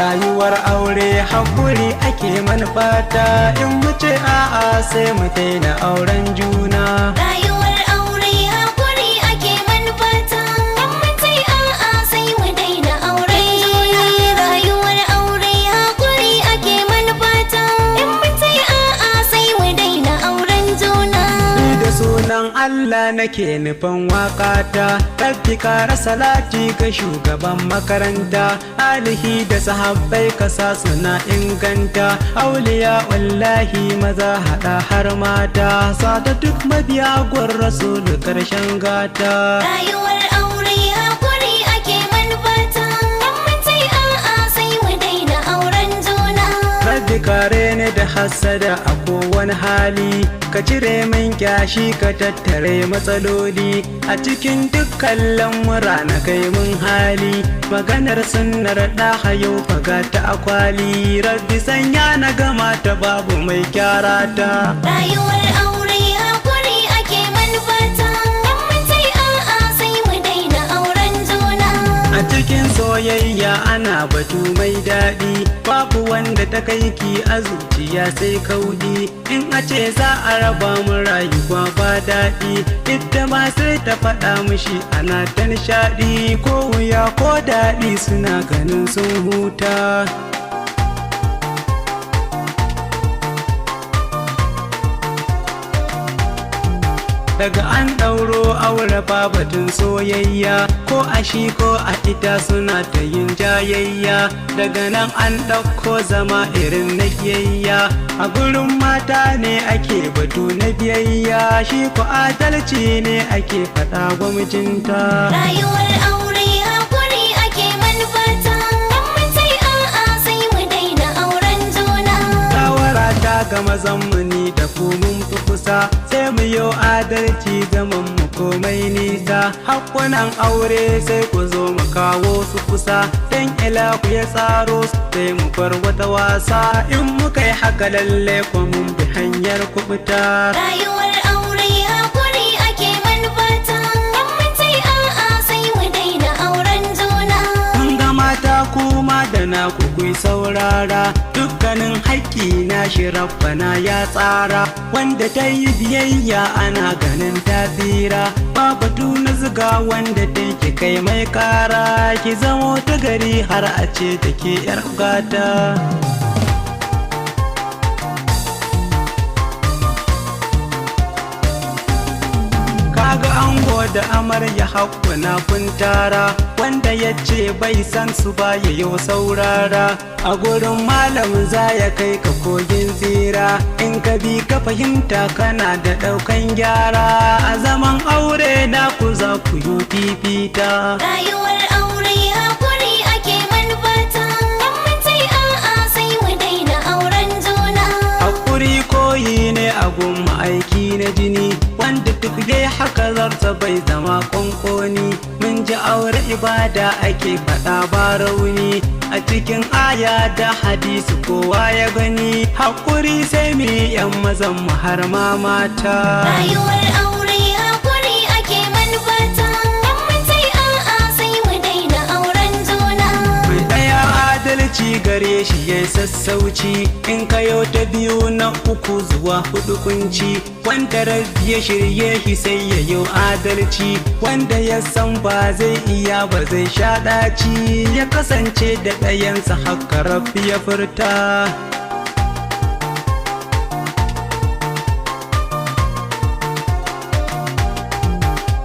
rayuwar aure hakuri ake manufata, in mu ce a'a sai mu daina auren juna. Rayuwar aure hakuri ake manufata, in mun ce a'a sai mu daina auren juna. Rayuwar aure hakuri ake manufata, in mun ce a'a sai mu daina auren juna. Ni da sunan Allah nake nufin waƙata, rabbi kara salati ga shugaban makaranta, alihi da sahabbai kasa suna inganta, auliya wallahi maza hada har mata, sada duk mabiya gun rasul karshen gata. Rayuwar aure hakuri ake manufata, in mun ce a'a sai mu daina auren juna. Rabbi kare ni da hassada a kowane hali, ka cire min kyashi ka tattare matsaloli, a cikin dukkan lamura na kai mun hali, maganar sunnar ɗaha yau faga ta akwali, rabbi sanya na gama ta babu mai kyara ta. Rayuwar aure hakuri ake manufata, in mun ce a'a sai mu daina auren juna. A cikin soyayya ana batu mai daɗi, babu wanda ta kai ki a zuciya sai kaudi, in a ce za a raba mu rayuwa ba daɗi, ita ma sai ta faɗa mishi ana ta nishaɗi, ko wuya ko daɗi suna ganin sun huta. Daga an ɗauro aure babatun soyayya, ko a shi ko a ita suna ta yin jayayya, daga nan an ɗauko zama irin na kiyayya, a gurin mata ne ake batu na biyayya, shi ko adalci ne ake faɗa wa mijinta. Rayuwar aure hakuri ake manufata, in mun ce a'a sai mu daina auren juna. Shawara ta ga mazanmu ni da ku mun fi kusa, sai mu yi adalci zaman mu komai nisa, hakkunan aure sai ku zo mu kawo su kusa, dan ilahu ya tsaro su sai mu bar wata wasa, in muka yi haka lalle ko mun bi hanyar kubuta. Rayuwar aure hakuri ake manufata, in mun ce a'a sai mu daina auren juna. Kun ga mata kuma da na kuyi saurara, dukkanin haƙƙi na shi rabbana ya tsara, wanda ta yi biyayya ana ganin ta tsira, ba batu na zuga wanda ta ki kai mai kara, ki zamo ta gari har a ce da ke yar gata. Kaga ango da amarya hakkuna kun tara, wanda ya ce bai san su ba ya yau saurara, a gurin malam za ya kai ka kogin tsira, in ka bi ka fahimta kana da ɗaukan gyara, a zaman aure na ku za ku yi fifita. Rayuwar aure hakuri ake manufata, in mun ce a'a sai mu daina auren juna. Hakuri koyi ne a gun aiki na jini, wanda duk dai haka zarta bai zama konkoni, mun ji aure ibada ake faɗa ba rauni, a cikin aya da hadisi kowa ya gani, hakuri sai mu yan mazan mu har ma mata. Rayuwar aure hakuri ake manufata, in mun ce a'a sai mu daina auren juna. Mai ɗaya adalci gare shi ya sassauci, in kayo ta biyu na uku zuwa hudu kunci, wanda rabbi ya shirye shi sai ya yi adalci, wanda ya san ba zai iya ba zai sha ɗaci, ya kasance da ɗayansa haka rabbi ya furta.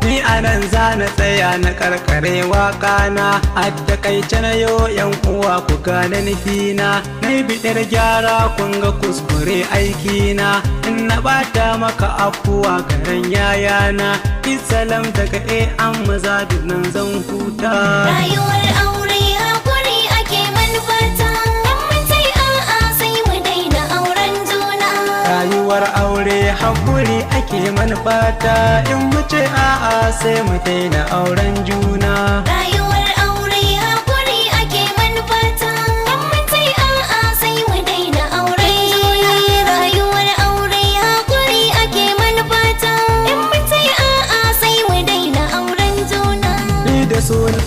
Ni anan za na tsaya na karkare waka na, a takaice na yo yan uwa ku gane nufina, na yi biɗar gyara kun ga kuskure aikina, in na bata maka afuwa garin yayana, isalam daga an maza nan zan huta. Rayuwar aure hakuri ake manufata, in mun ce a'a sai mu daina auren juna. Rayuwar aure hakuri ake manufata, in mu ce a'a sai mu daina auren juna. Rayuwar aure hakuri ake manufata, in mun ce a'a sai mu daina auren juna. Rayuwar aure hakuri ake manufata, in mun ce a'a sai mu daina auren juna. Ni da sunan